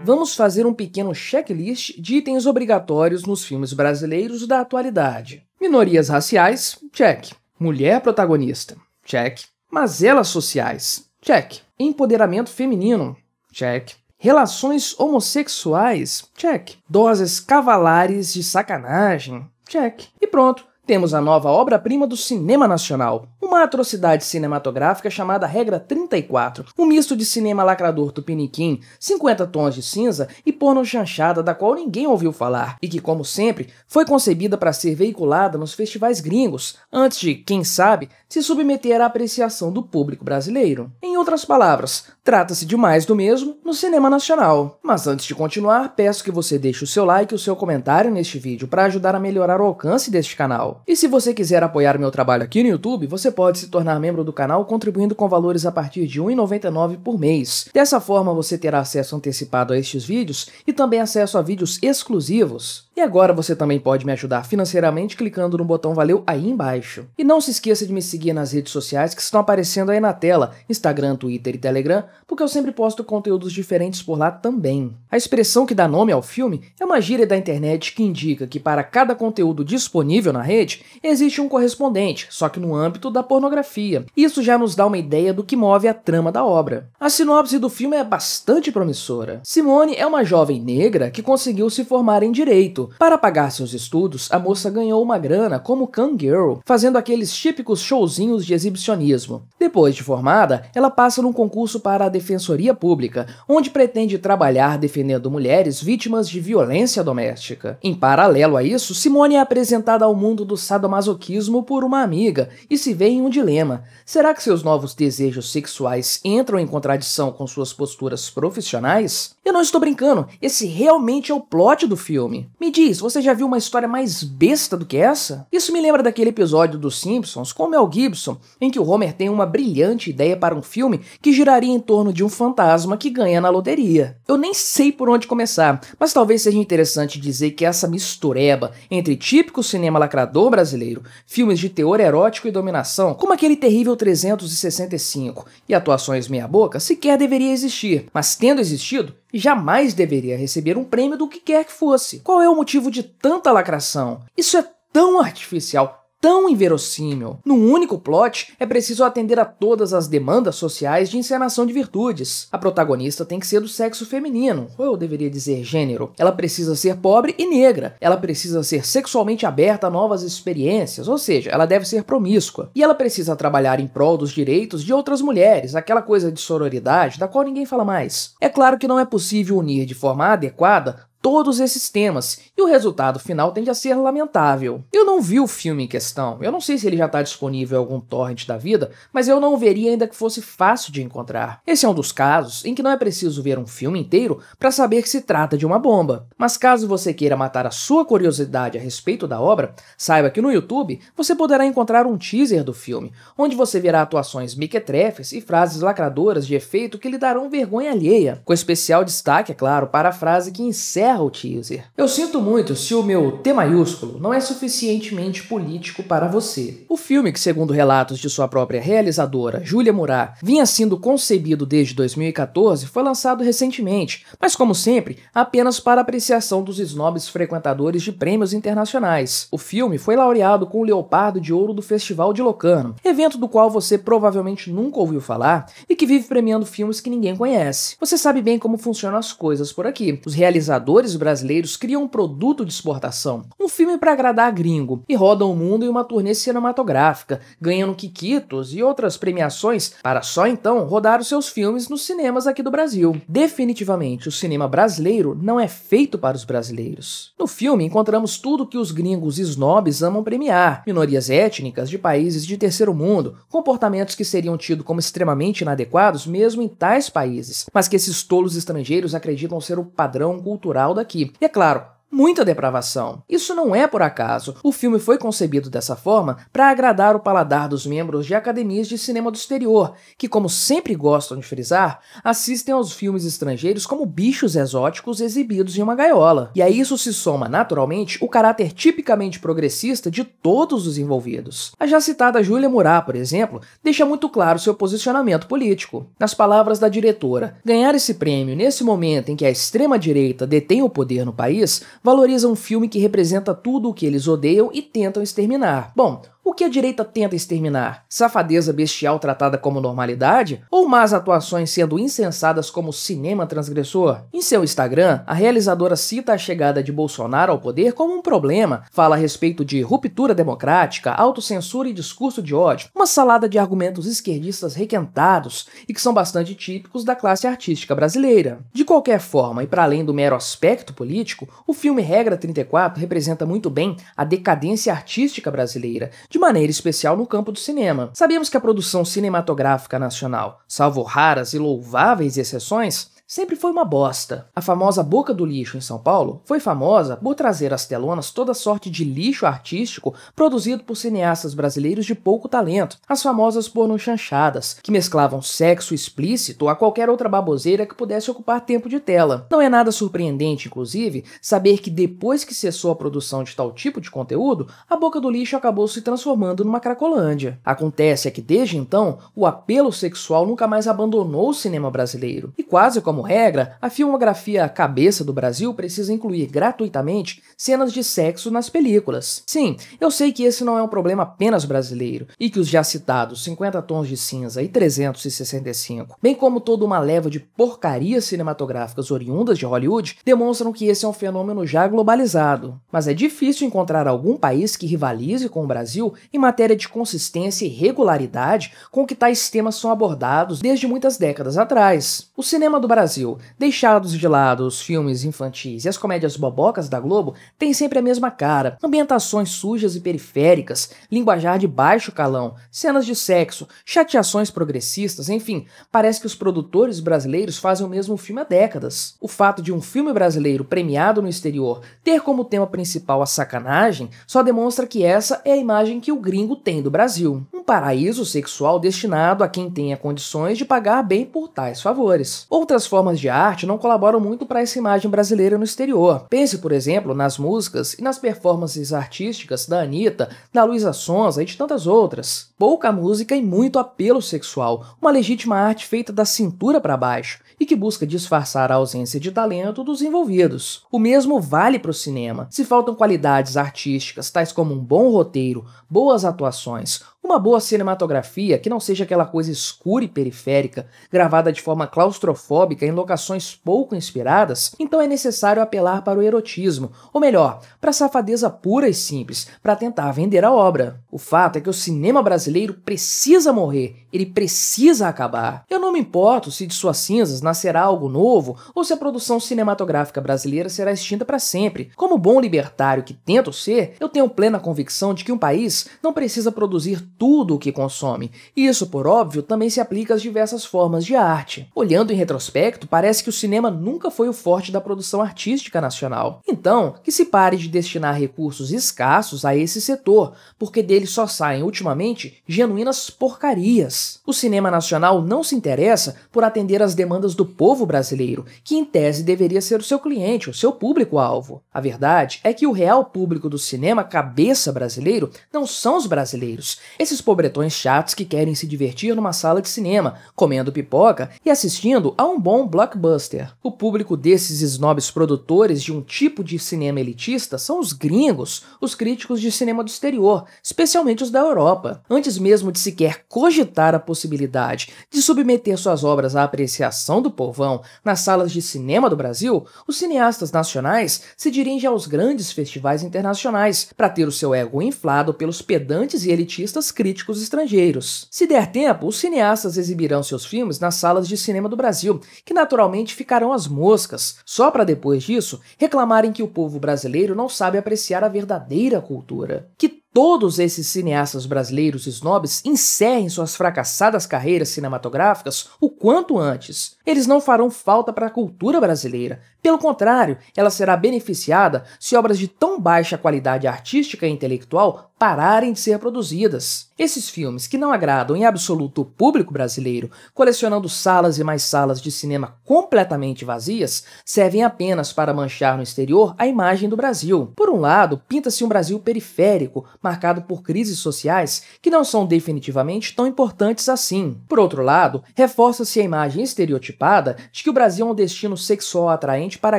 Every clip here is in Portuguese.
vamos fazer um pequeno checklist de itens obrigatórios nos filmes brasileiros da atualidade. Minorias raciais, check. Mulher protagonista, check. Mazelas sociais, check. Empoderamento feminino, check. Relações homossexuais, check. Doses cavalares de sacanagem, check. E pronto, temos a nova obra-prima do cinema nacional, uma atrocidade cinematográfica chamada Regra 34, um misto de cinema lacrador tupiniquim, 50 tons de cinza e porno chanchada da qual ninguém ouviu falar, e que, como sempre, foi concebida para ser veiculada nos festivais gringos, antes de, quem sabe, se submeter à apreciação do público brasileiro. Em outras palavras, trata-se de mais do mesmo no cinema nacional. Mas antes de continuar, peço que você deixe o seu like e o seu comentário neste vídeo para ajudar a melhorar o alcance deste canal. E se você quiser apoiar meu trabalho aqui no YouTube, você pode se tornar membro do canal contribuindo com valores a partir de R$ 1,99 por mês. Dessa forma você terá acesso antecipado a estes vídeos e também acesso a vídeos exclusivos. E agora você também pode me ajudar financeiramente clicando no botão Valeu aí embaixo. E não se esqueça de me seguir nas redes sociais que estão aparecendo aí na tela, Instagram, Twitter e Telegram, porque eu sempre posto conteúdos diferentes por lá também. A expressão que dá nome ao filme é uma gíria da internet que indica que para cada conteúdo disponível na rede, existe um correspondente, só que no âmbito da pornografia. Isso já nos dá uma ideia do que move a trama da obra. A sinopse do filme é bastante promissora. Simone é uma jovem negra que conseguiu se formar em direito. Para pagar seus estudos, a moça ganhou uma grana como cam girl, fazendo aqueles típicos showzinhos de exibicionismo. Depois de formada, ela passa num concurso para a Defensoria Pública, onde pretende trabalhar defendendo mulheres vítimas de violência doméstica. Em paralelo a isso, Simone é apresentada ao mundo do sadomasoquismo por uma amiga e se vê em um dilema. Será que seus novos desejos sexuais entram em contradição com suas posturas profissionais? Eu não estou brincando, esse realmente é o plot do filme. Me diz, você já viu uma história mais besta do que essa? Isso me lembra daquele episódio dos Simpsons com Mel Gibson, em que o Homer tem uma brilhante ideia para um filme que giraria em torno de um fantasma que ganha na loteria. Eu nem sei por onde começar, mas talvez seja interessante dizer que essa mistureba entre típico cinema lacrador brasileiro, filmes de teor erótico e dominação, como aquele terrível 365, e atuações meia-boca, sequer deveria existir, mas tendo existido, jamais deveria receber um prêmio do que quer que fosse. Qual é o motivo de tanta lacração? Isso é tão artificial, tão inverossímil. Num único plot, é preciso atender a todas as demandas sociais de encenação de virtudes. A protagonista tem que ser do sexo feminino, ou eu deveria dizer gênero. Ela precisa ser pobre e negra. Ela precisa ser sexualmente aberta a novas experiências, ou seja, ela deve ser promíscua. E ela precisa trabalhar em prol dos direitos de outras mulheres, aquela coisa de sororidade da qual ninguém fala mais. É claro que não é possível unir de forma adequada todos esses temas, e o resultado final tende a ser lamentável. Eu não vi o filme em questão, eu não sei se ele já está disponível em algum torrent da vida, mas eu não o veria ainda que fosse fácil de encontrar. Esse é um dos casos em que não é preciso ver um filme inteiro para saber que se trata de uma bomba. Mas caso você queira matar a sua curiosidade a respeito da obra, saiba que no YouTube você poderá encontrar um teaser do filme, onde você verá atuações mequetrefes e frases lacradoras de efeito que lhe darão vergonha alheia, com especial destaque, é claro, para a frase que encerra o teaser. Eu sinto muito se o meu T maiúsculo não é suficientemente político para você. O filme, que segundo relatos de sua própria realizadora, Júlia Murat, vinha sendo concebido desde 2014, foi lançado recentemente, mas como sempre, apenas para apreciação dos snobs frequentadores de prêmios internacionais. O filme foi laureado com o Leopardo de Ouro do Festival de Locarno, evento do qual você provavelmente nunca ouviu falar e que vive premiando filmes que ninguém conhece. Você sabe bem como funcionam as coisas por aqui. Os realizadores brasileiros criam um produto de exportação, um filme para agradar gringo, e rodam o mundo em uma turnê cinematográfica, ganhando quiquitos e outras premiações para só então rodar os seus filmes nos cinemas aqui do Brasil. Definitivamente, o cinema brasileiro não é feito para os brasileiros. No filme encontramos tudo que os gringos snobs amam premiar: minorias étnicas de países de terceiro mundo, comportamentos que seriam tidos como extremamente inadequados mesmo em tais países, mas que esses tolos estrangeiros acreditam ser o padrão cultural daqui. E é claro, muita depravação. Isso não é por acaso. O filme foi concebido dessa forma para agradar o paladar dos membros de academias de cinema do exterior, que, como sempre gostam de frisar, assistem aos filmes estrangeiros como bichos exóticos exibidos em uma gaiola. E a isso se soma, naturalmente, o caráter tipicamente progressista de todos os envolvidos. A já citada Júlia Murat, por exemplo, deixa muito claro seu posicionamento político. Nas palavras da diretora, ganhar esse prêmio nesse momento em que a extrema-direita detém o poder no país valoriza um filme que representa tudo o que eles odeiam e tentam exterminar. Bom, o que a direita tenta exterminar? Safadeza bestial tratada como normalidade? Ou más atuações sendo incensadas como cinema transgressor? Em seu Instagram, a realizadora cita a chegada de Bolsonaro ao poder como um problema, fala a respeito de ruptura democrática, autocensura e discurso de ódio, uma salada de argumentos esquerdistas requentados e que são bastante típicos da classe artística brasileira. De qualquer forma, e para além do mero aspecto político, o filme Regra 34 representa muito bem a decadência artística brasileira, de maneira especial no campo do cinema. Sabemos que a produção cinematográfica nacional, salvo raras e louváveis exceções, sempre foi uma bosta. A famosa Boca do Lixo em São Paulo foi famosa por trazer às telonas toda sorte de lixo artístico produzido por cineastas brasileiros de pouco talento, as famosas pornochanchadas, que mesclavam sexo explícito a qualquer outra baboseira que pudesse ocupar tempo de tela. Não é nada surpreendente, inclusive, saber que depois que cessou a produção de tal tipo de conteúdo, a Boca do Lixo acabou se transformando numa cracolândia. Acontece é que desde então, o apelo sexual nunca mais abandonou o cinema brasileiro, e quase como regra, a filmografia cabeça do Brasil precisa incluir gratuitamente cenas de sexo nas películas. Sim, eu sei que esse não é um problema apenas brasileiro, e que os já citados 50 Tons de Cinza e 365, bem como toda uma leva de porcarias cinematográficas oriundas de Hollywood, demonstram que esse é um fenômeno já globalizado. Mas é difícil encontrar algum país que rivalize com o Brasil em matéria de consistência e regularidade com que tais temas são abordados desde muitas décadas atrás. O cinema do Brasil, deixados de lado os filmes infantis e as comédias bobocas da Globo, tem sempre a mesma cara, ambientações sujas e periféricas, linguajar de baixo calão, cenas de sexo, chateações progressistas, enfim, parece que os produtores brasileiros fazem o mesmo filme há décadas. O fato de um filme brasileiro premiado no exterior ter como tema principal a sacanagem só demonstra que essa é a imagem que o gringo tem do Brasil. Um paraíso sexual destinado a quem tenha condições de pagar bem por tais favores. Outras formas de arte não colaboram muito para essa imagem brasileira no exterior. Pense, por exemplo, nas músicas e nas performances artísticas da Anitta, da Luísa Sonza e de tantas outras. Pouca música e muito apelo sexual, uma legítima arte feita da cintura para baixo e que busca disfarçar a ausência de talento dos envolvidos. O mesmo vale para o cinema. Se faltam qualidades artísticas, tais como um bom roteiro, boas atuações, uma boa cinematografia que não seja aquela coisa escura e periférica, gravada de forma claustrofóbica em locações pouco inspiradas, então é necessário apelar para o erotismo, ou melhor, para a safadeza pura e simples, para tentar vender a obra. O fato é que o cinema brasileiro precisa morrer, ele precisa acabar. Eu não me importo se de suas cinzas nascerá algo novo ou se a produção cinematográfica brasileira será extinta para sempre. Como bom libertário que tento ser, eu tenho plena convicção de que um país não precisa produzir tudo o que consome, e isso, por óbvio, também se aplica às diversas formas de arte. Olhando em retrospecto, parece que o cinema nunca foi o forte da produção artística nacional. Então, que se pare de destinar recursos escassos a esse setor, porque dele só saem, ultimamente, genuínas porcarias. O cinema nacional não se interessa por atender às demandas do povo brasileiro, que em tese deveria ser o seu cliente, o seu público-alvo. A verdade é que o real público do cinema cabeça brasileiro não são os brasileiros, esses pobretões chatos que querem se divertir numa sala de cinema, comendo pipoca e assistindo a um bom blockbuster. O público desses snobs produtores de um tipo de cinema elitista são os gringos, os críticos de cinema do exterior, especialmente os da Europa. Antes mesmo de sequer cogitar a possibilidade de submeter suas obras à apreciação do povão nas salas de cinema do Brasil, os cineastas nacionais se dirigem aos grandes festivais internacionais para ter o seu ego inflado pelos pedantes e elitistas críticos estrangeiros. Se der tempo, os cineastas exibirão seus filmes nas salas de cinema do Brasil, que naturalmente ficarão às moscas, só para depois disso reclamarem que o povo brasileiro não sabe apreciar a verdadeira cultura. Que todos esses cineastas brasileiros snobs encerrem suas fracassadas carreiras cinematográficas o quanto antes. Eles não farão falta para a cultura brasileira. Pelo contrário, ela será beneficiada se obras de tão baixa qualidade artística e intelectual pararem de ser produzidas. Esses filmes, que não agradam em absoluto o público brasileiro, colecionando salas e mais salas de cinema completamente vazias, servem apenas para manchar no exterior a imagem do Brasil. Por um lado, pinta-se um Brasil periférico, marcado por crises sociais que não são definitivamente tão importantes assim. Por outro lado, reforça-se a imagem estereotipada de que o Brasil é um destino sexual atraente para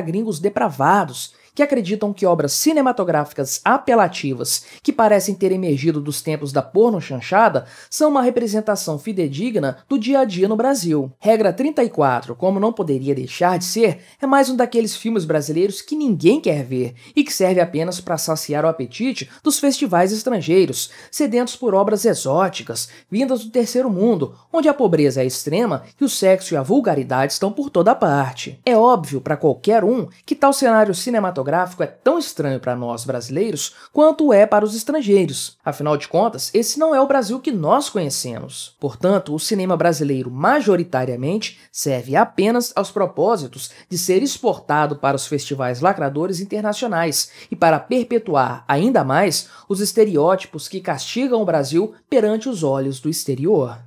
gringos depravados, que acreditam que obras cinematográficas apelativas, que parecem ter emergido dos tempos da pornochanchada, são uma representação fidedigna do dia a dia no Brasil. Regra 34, como não poderia deixar de ser, é mais um daqueles filmes brasileiros que ninguém quer ver e que serve apenas para saciar o apetite dos festivais estrangeiros, sedentos por obras exóticas, vindas do terceiro mundo, onde a pobreza é extrema e o sexo e a vulgaridade estão por toda parte. É óbvio para qualquer um que tal cenário cinematográfico é tão estranho para nós brasileiros quanto é para os estrangeiros. Afinal de contas, esse não é o Brasil que nós conhecemos. Portanto, o cinema brasileiro majoritariamente serve apenas aos propósitos de ser exportado para os festivais lacradores internacionais e para perpetuar ainda mais os estereótipos que castigam o Brasil perante os olhos do exterior.